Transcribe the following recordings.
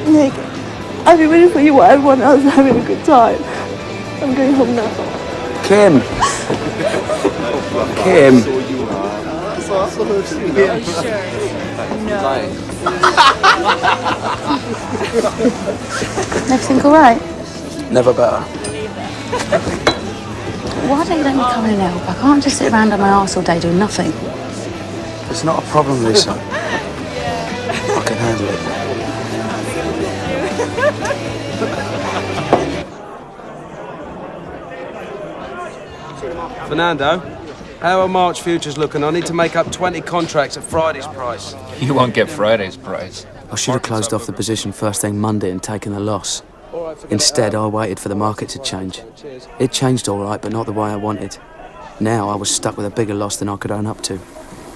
Nick, I've been waiting for you while everyone else is having a good time. I'm going home now. Kim! Kim! Everything all right? Never better. Why don't you let me come in and help? I can't just sit around on my arse all day doing nothing. It's not a problem, Lisa. I can handle it. Fernando, how are March futures looking? I need to make up 20 contracts at Friday's price. You won't get Friday's price. I should have closed off the position first thing Monday and taken the loss. Instead, I waited for the market to change. It changed all right, but not the way I wanted. Now I was stuck with a bigger loss than I could own up to.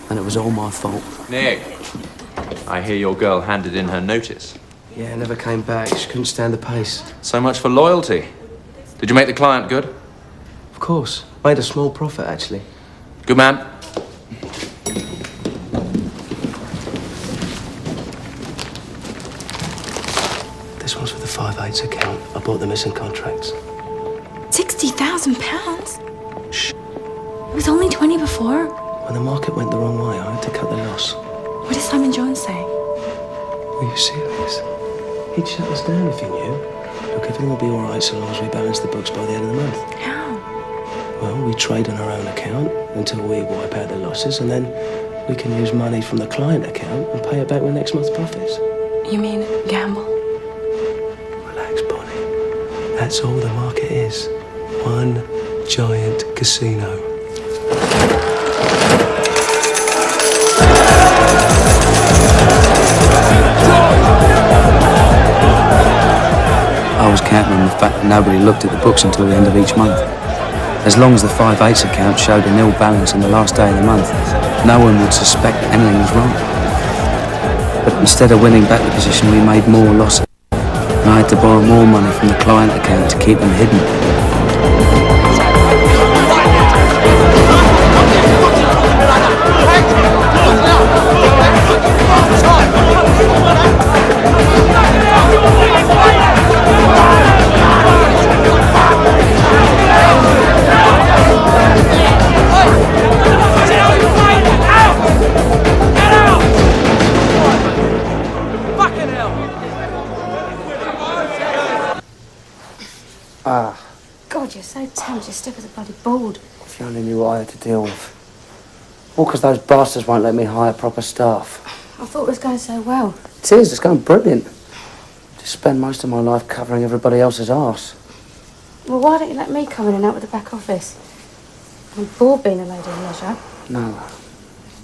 And it was all my fault. Nick, I hear your girl handed in her notice. Yeah, never came back. She couldn't stand the pace. So much for loyalty. Did you make the client good? Of course. Made a small profit, actually. Good man. This one's for the 5/8 account. I bought the missing contracts. £60,000? Shh. It was only 20 before. When the market went the wrong way, I had to cut the loss. What did Simon Jones say? Are you serious? He'd shut us down if he knew. Look, everything will be all right so long as we balance the books by the end of the month. How? Well, we trade on our own account until we wipe out the losses, and then we can use money from the client account and pay it back with next month's profits. You mean gamble? Relax, Bonnie. That's all the market is. One giant casino. I was counting on the fact that nobody looked at the books until the end of each month. As long as the 5/8 account showed a nil balance on the last day of the month, no one would suspect that anything was wrong. But instead of winning back the position, we made more losses. And I had to borrow more money from the client account to keep them hidden. God, you're so tense, you're stiff as a bloody board. If you only knew what I had to deal with. All because those bastards won't let me hire proper staff. I thought it was going so well. It is, it's going brilliant. Just spend most of my life covering everybody else's arse. Well, why don't you let me come in and out with the back office? I'm bored being a lady of leisure. No.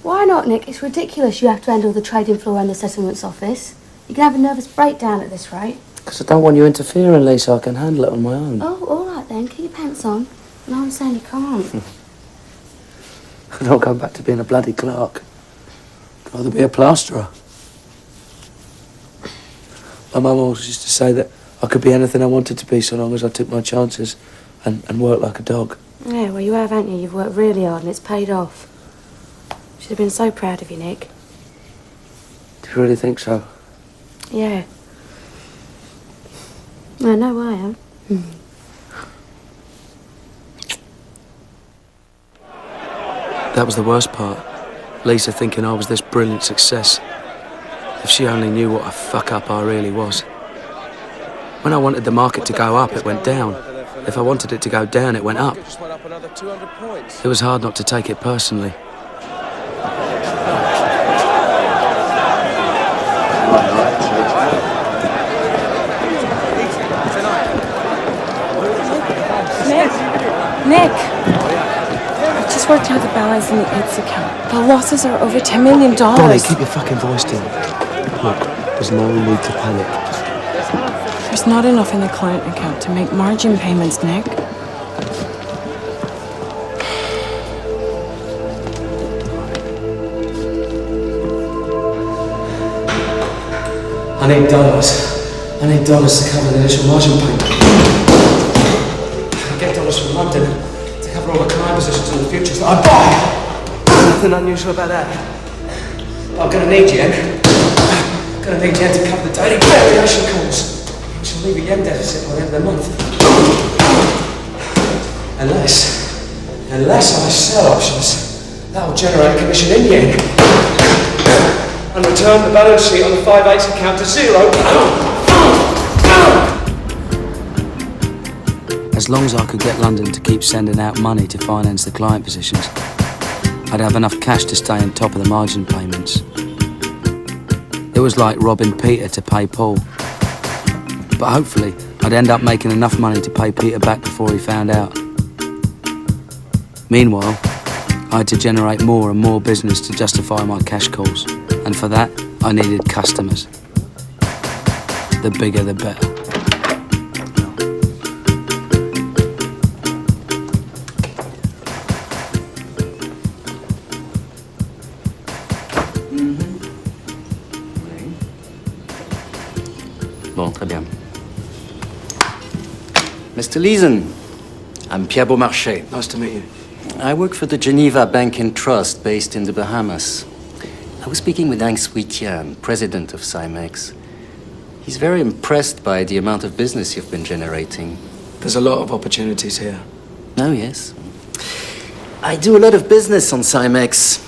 Why not, Nick? It's ridiculous you have to handle the trading floor and the settlements office. You can have a nervous breakdown at this rate. Because I don't want you interfering, Lisa. I can handle it on my own. Oh, all right then. Keep your pants on. No, I'm saying you can't. And I'll go back to being a bloody clerk. I'd rather be a plasterer. My mum always used to say that I could be anything I wanted to be so long as I took my chances and worked like a dog. Yeah, well, you have, haven't you? You've worked really hard and it's paid off. Should have been so proud of you, Nick. Do you really think so? Yeah. I know I am. That was the worst part. Lisa thinking I was this brilliant success. If she only knew what a fuck-up I really was. When I wanted the market to go up, it went down. If I wanted it to go down, it went up. It was hard not to take it personally. Nick! I just worked out the balance in the ITS account. The losses are over $10 million. Bonnie, keep your fucking voice down. Look, there's no need to panic. There's not enough in the client account to make margin payments, Nick. I need dollars. I need dollars to cover the initial margin payment. I get dollars from London to cover all the client positions in the futures that I buy. Nothing unusual about that. But I'm gonna need you, Gonna need Jen to cover the daily variation calls. She'll leave a yen deficit by the end of the month. Unless I sell options, that'll generate a commission in yen. And return the balance sheet on the 5/8 account to zero. As long as I could get London to keep sending out money to finance the client positions, I'd have enough cash to stay on top of the margin payments. It was like robbing Peter to pay Paul. But hopefully, I'd end up making enough money to pay Peter back before he found out. Meanwhile, I had to generate more and more business to justify my cash calls. And for that, I needed customers. The bigger, the better. Bon, très bien. Mr. Leeson, I'm Pierre Beaumarchais. Nice to meet you. I work for the Geneva Bank and Trust based in the Bahamas. I was speaking with Ang Swee-Tian, president of Cymex. He's very impressed by the amount of business you've been generating. There's a lot of opportunities here. Oh, yes. I do a lot of business on Cymex.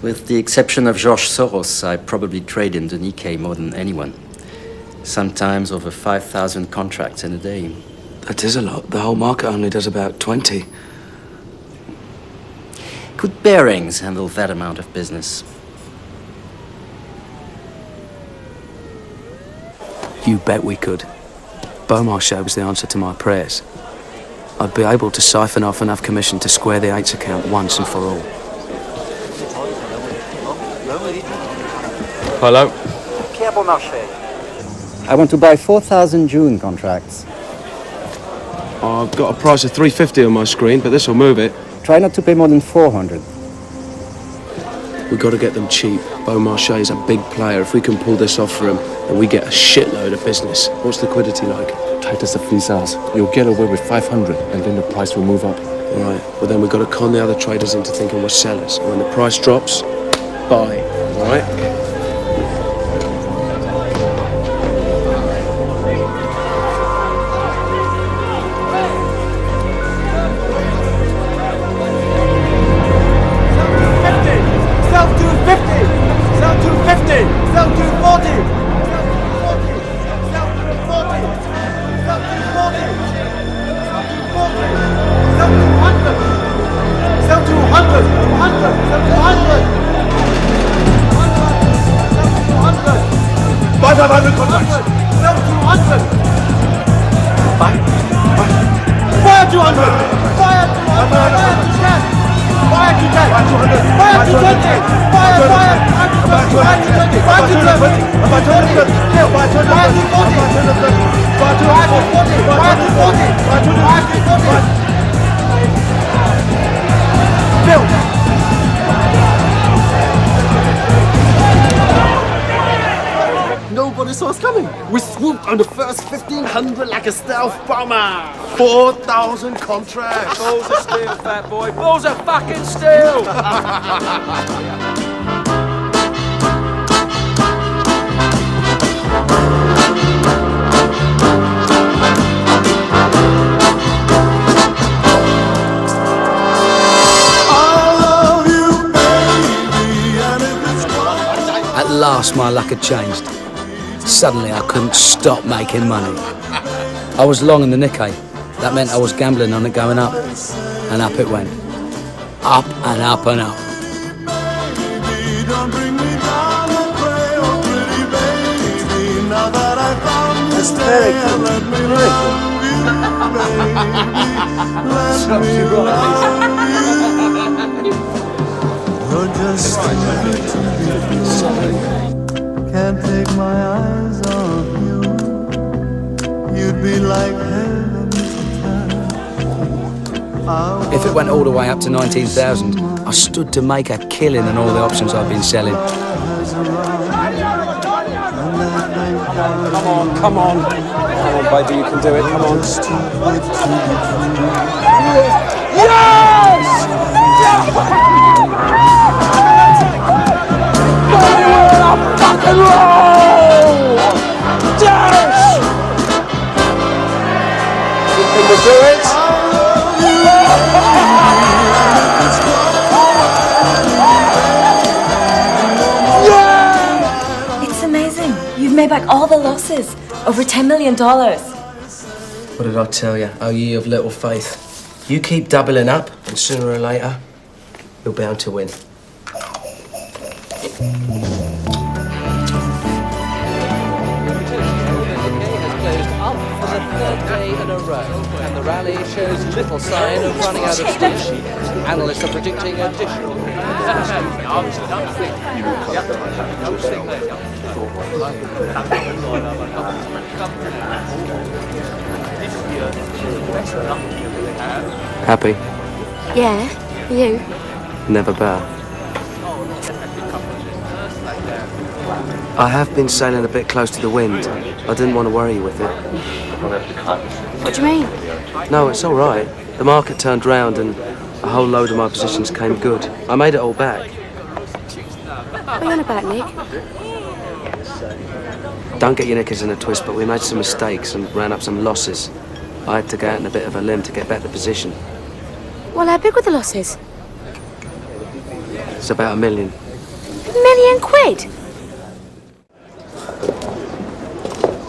With the exception of George Soros, I probably trade in the Nikkei more than anyone. Sometimes over 5,000 contracts in a day. That is a lot. The whole market only does about 20. Could Bearings handle that amount of business? You bet we could. Beaumarchais was the answer to my prayers. I'd be able to siphon off enough commission to square the 8's account once and for all. Hello? Pierre Beaumarchais. I want to buy 4,000 June contracts. I've got a price of 350 on my screen, but this will move it. Try not to pay more than 400. We've got to get them cheap. Beaumarchais is a big player. If we can pull this off for him, then we get a shitload of business. What's liquidity like? Tight as a fleece ass. You'll get away with 500, and then the price will move up. All right. Well, then we've got to con the other traders into thinking we're sellers. And when the price drops, buy. All right? Nobody saw us coming. We swooped on the first 1,500 like a stealth bomber. 4,000 contracts. Balls of steel, fat boy. Balls of fucking steel! At last, my luck had changed. Suddenly, I couldn't stop making money. I was long in the Nikkei. That meant I was gambling on it going up. And up it went. Up and up and up. That's very cool. Very Can't take my eyes off you. You'd be like heaven to If it went all the way up to 19,000, I stood to make a killing in all the options I've been selling. Come on, come on. Come on, baby, you can do it. Come on. Yes! Yes! and roll! Dash! You think we'll do it? It's amazing. You've made back all the losses. Over $10 million. What did I tell you? Oh, ye of little faith. You keep doubling up, and sooner or later, you're bound to win. In a row, and the rally shows little sign of running out of steam. Analysts are predicting additional. Happy? Yeah, you? Never better. I have been sailing a bit close to the wind. I didn't want to worry you with it. What do you mean? No, it's all right. The market turned round and a whole load of my positions came good. I made it all back. What are you on about, Nick? Don't get your knickers in a twist, but we made some mistakes and ran up some losses. I had to go out on a bit of a limb to get back the position. Well, how big were the losses? It's about $1 million. £1 million?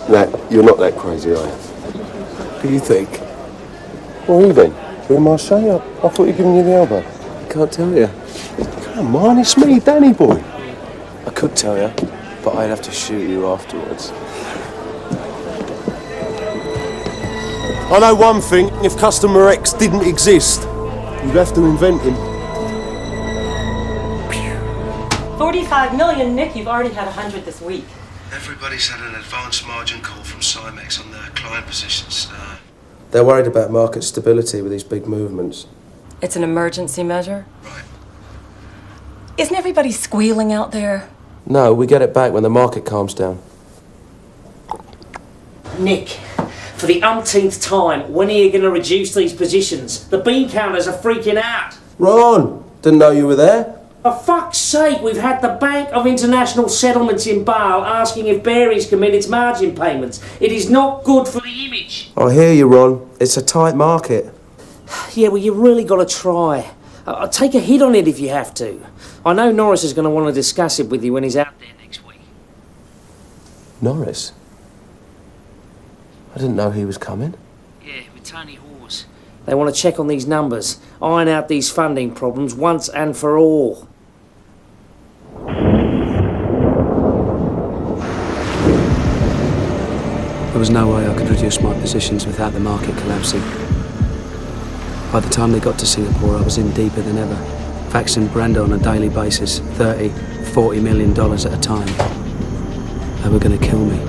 Nat, you're not that crazy, are you? Who do you think? Well, who then? You're Marseille? I thought you were giving you the elbow. Can't tell you. Come on, it's me, Danny boy. I could tell you, but I'd have to shoot you afterwards. I know one thing, if Customer X didn't exist, you'd have to invent him. 45 million, Nick. You've already had 100 this week. Everybody's had an advance margin call from Cymex on their client positions. They're worried about market stability with these big movements. It's an emergency measure? Right. Isn't everybody squealing out there? No, we get it back when the market calms down. Nick, for the umpteenth time, when are you going to reduce these positions? The bean counters are freaking out. Ron! Didn't know you were there. For fuck's sake, we've had the Bank of International Settlements in Bale asking if Barry's can meet its margin payments. It is not good for the image. I hear you, Ron. It's a tight market. Yeah, well, you really got to try. I'll take a hit on it if you have to. I know Norris is going to want to discuss it with you when he's out there next week. Norris? I didn't know he was coming. Yeah, with Tony Hawes. They want to check on these numbers, iron out these funding problems once and for all. There was no way I could reduce my positions without the market collapsing. By the time they got to Singapore, I was in deeper than ever, faxing Brenda on a daily basis, $30, $40 million at a time. They were going to kill me.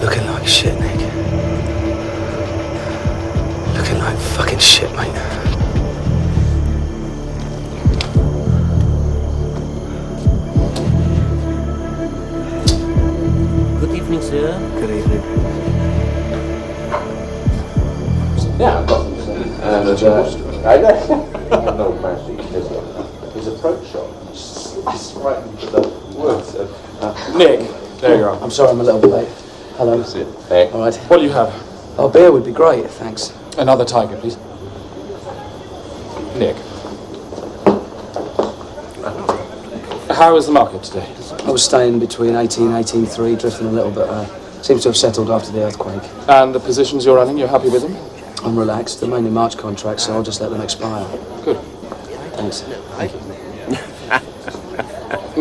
Looking like shit, Nick. Looking like fucking shit, mate. Good evening, sir. Good evening. Yeah, I've got them. And I know fancy his approach shot. It's right into the words. Nick, there you are. I'm sorry I'm a little bit late. Hello. That's it. Hey. All right. What do you have? Oh, beer would be great, thanks. Another tiger, please. Nick. How is the market today? I was staying between 18 and 18.3, drifting a little bit. Seems to have settled after the earthquake. And the positions you're running, you're happy with them? I'm relaxed. They're mainly March contracts, so I'll just let them expire. Good. Thanks. Thank you.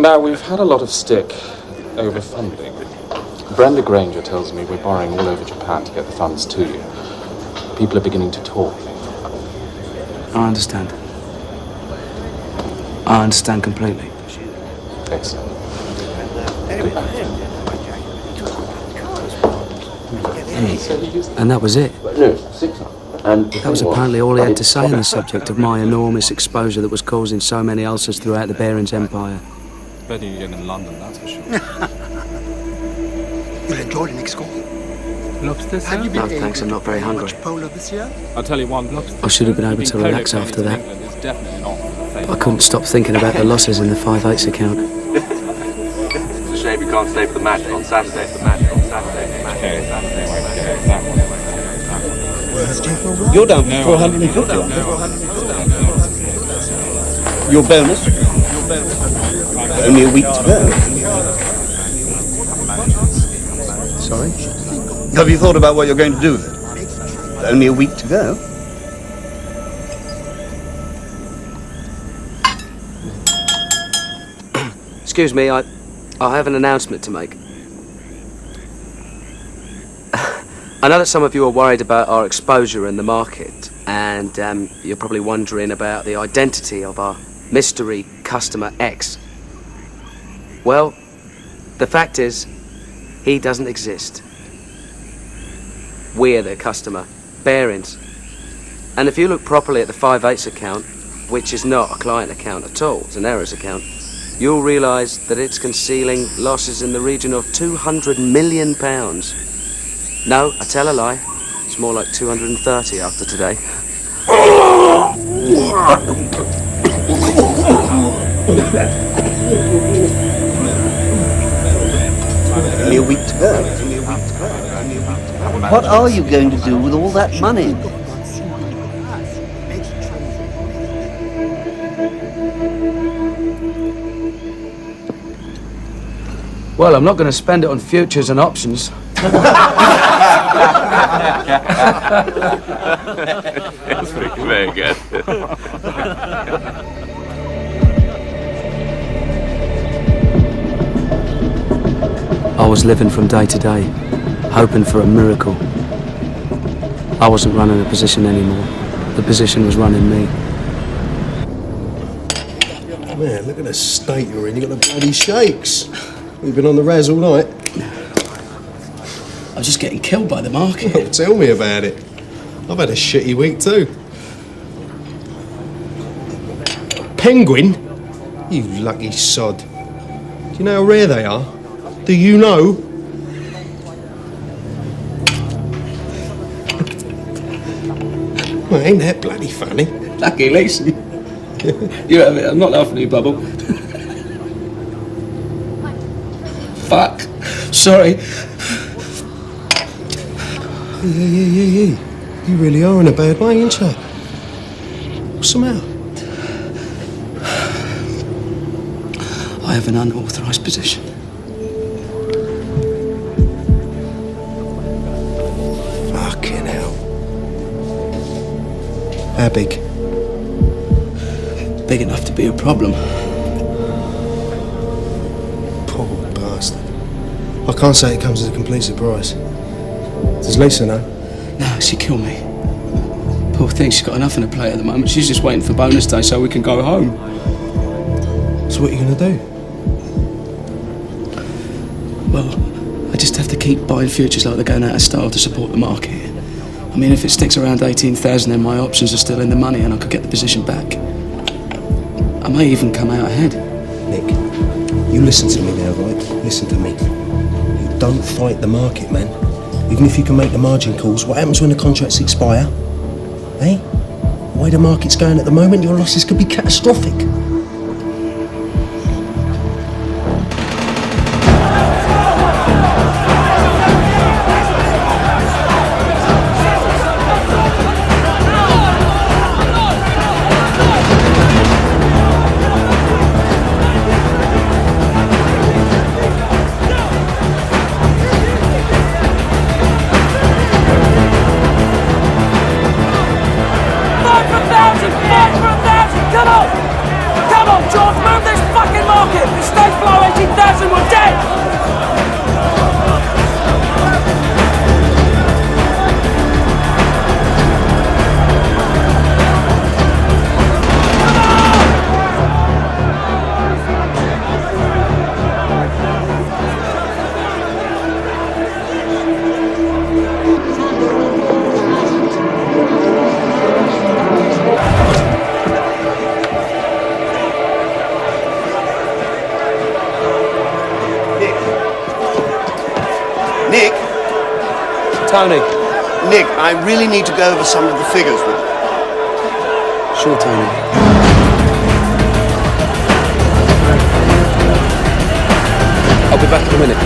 Now, we've had a lot of stick over funding. Brenda Granger tells me we're borrowing all over Japan to get the funds to you. People are beginning to talk. I understand. I understand completely. Excellent. And that was it. No, 600. And That was apparently all he had to say on the subject of my enormous exposure that was causing so many ulcers throughout the Barons Empire. Better you get in London, that's for sure. You'll enjoy the next school. Lobsters, Have you been No, thanks, I'm not very hungry. much polo this year? I'll tell you one, lobster. I should have been able to relax after that. It's definitely not But I couldn't stop thinking about the losses in the 5/8 account. It's a shame you can't stay for the match on Saturday. You're down for 450. Your bonus? Only a week to go. Sorry? Have you thought about what you're going to do with it? Only a week to go. Excuse me, I have an announcement to make. I know that some of you are worried about our exposure in the market, and you're probably wondering about the identity of our mystery customer X. Well, the fact is, he doesn't exist. We're the customer, Barings. And if you look properly at the 5/8 account, which is not a client account at all, it's an errors account, you'll realise that it's concealing losses in the region of £200 million. No, I tell a lie. It's more like 230 after today. Only a week to go. What are you going to do with all that money? Well, I'm not going to spend it on futures and options. That's very good. I was living from day to day, hoping for a miracle. I wasn't running a position anymore. The position was running me. Man, look at the state you're in. You got the bloody shakes. You've been on the raz all night. I was just getting killed by the market. Well, tell me about it. I've had a shitty week too. Penguin? You lucky sod. Do you know how rare they are? Do you know? Well, ain't that bloody funny? Lucky Lacey. You have it. I'm not laughing at you, Bubble. Fuck. Sorry. Yeah. You really are in a bad way, ain't you? What's the matter? I have an unauthorised position. Fucking hell. How big? Big enough to be a problem. Poor bastard. I can't say it comes as a complete surprise. Does Lisa know? No, she'd kill me. Poor thing, she's got enough on her plate at the moment. She's just waiting for bonus day so we can go home. So what are you going to do? Well, I just have to keep buying futures like they're going out of style to support the market. I mean, if it sticks around 18,000, then my options are still in the money and I could get the position back. I may even come out ahead. Nick, you listen to me now, right? Listen to me. You don't fight the market, man. Even if you can make the margin calls, what happens when the contracts expire? Eh? The way the market's going at the moment, your losses could be catastrophic. Come on! Tony. Nick, I really need to go over some of the figures with you. Sure, Tony. I'll be back in a minute.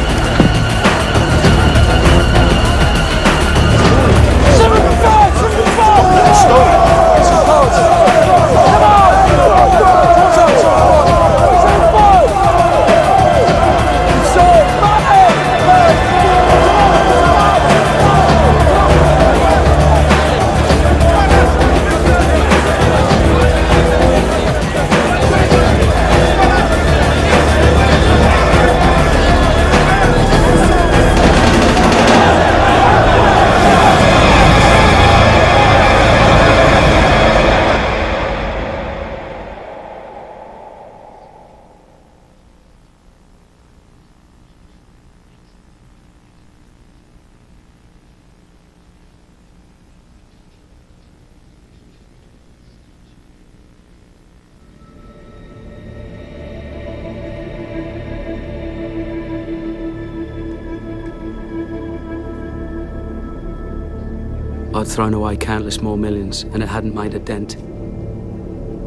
I'd thrown away countless more millions, and it hadn't made a dent.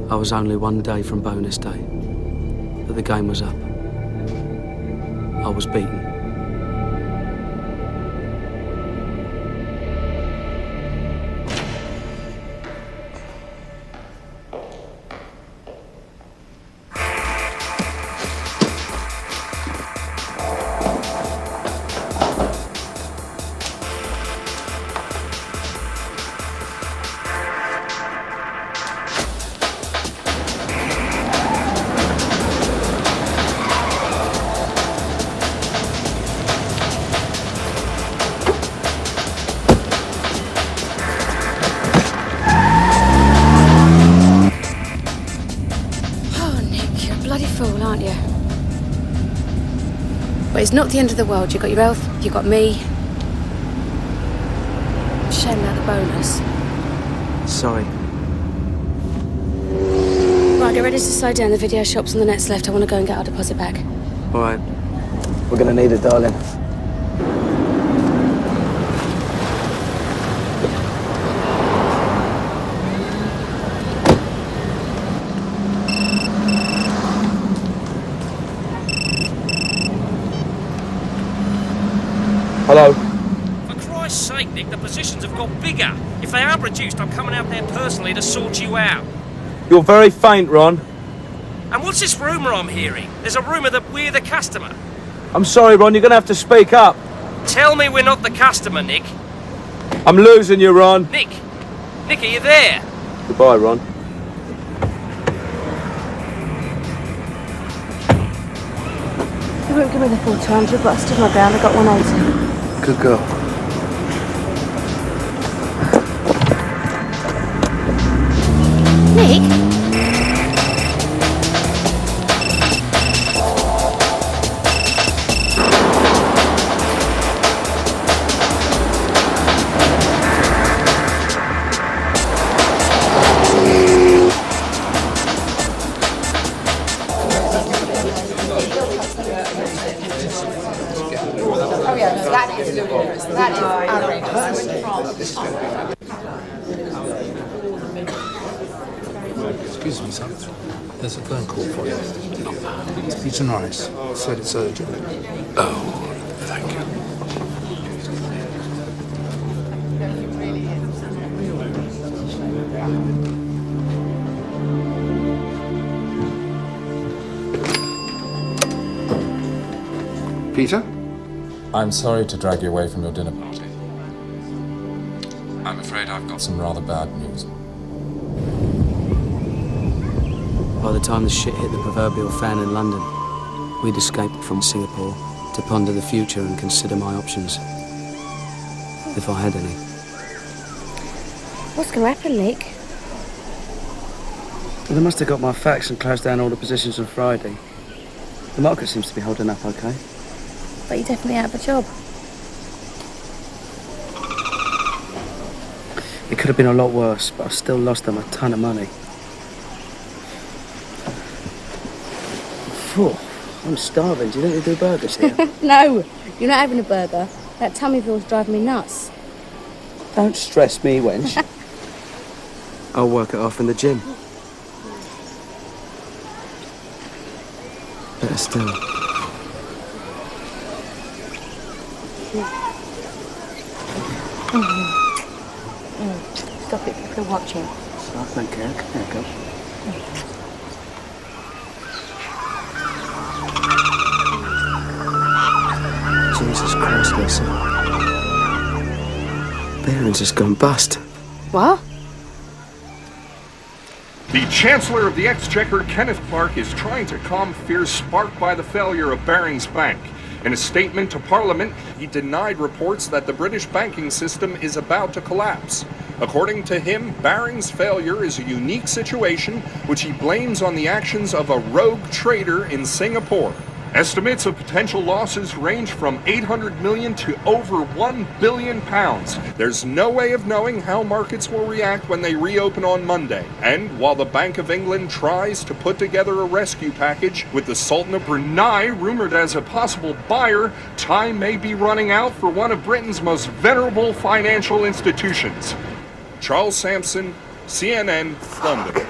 I was only one day from bonus day, but the game was up. I was beaten. Aren't you? But it's not the end of the world. You've got your health, you've got me. Shame about the bonus. Sorry. Right, get ready to slow down. The video shop's on the next left. I want to go and get our deposit back. All right. We're gonna need it, darling. Hello. For Christ's sake, Nick, the positions have got bigger. If they aren't reduced, I'm coming out there personally to sort you out. You're very faint, Ron. And what's this rumour I'm hearing? There's a rumour that we're the customer. I'm sorry, Ron, you're gonna have to speak up. Tell me we're not the customer, Nick. I'm losing you, Ron. Nick, are you there? Goodbye, Ron. You won't give me the full 200, but I stood my ground. I got 180. Good girl. Nick? Excuse me, son. There's a phone call for you. Peter Norris said it's urgent. Oh, thank you. Peter? I'm sorry to drag you away from your dinner party. I'm afraid I've got some rather bad news. By the time the shit hit the proverbial fan in London, we'd escaped from Singapore to ponder the future and consider my options. If I had any. What's going to happen, Nick? Well, they must have got my facts and closed down all the positions on Friday. The market seems to be holding up okay. But you're definitely out of a job. It could have been a lot worse, but I still lost them a ton of money. Phew, I'm starving. Do you think they do burgers here? No, you're not having a burger. That Tummyville's driving me nuts. Don't stress me, wench. I'll work it off in the gym. Better still. Stop it, people are watching. I don't care. Come here, girl. Jesus Christ, Lisa. Barron's has gone bust. What? The Chancellor of the Exchequer, Kenneth Clark, is trying to calm fears sparked by the failure of Barings Bank. In a statement to Parliament, he denied reports that the British banking system is about to collapse. According to him, Barings' failure is a unique situation which he blames on the actions of a rogue trader in Singapore. Estimates of potential losses range from 800 million to over 1 billion pounds. There's no way of knowing how markets will react when they reopen on Monday. And while the Bank of England tries to put together a rescue package, with the Sultan of Brunei rumored as a possible buyer, time may be running out for one of Britain's most venerable financial institutions. Charles Sampson, CNN, London.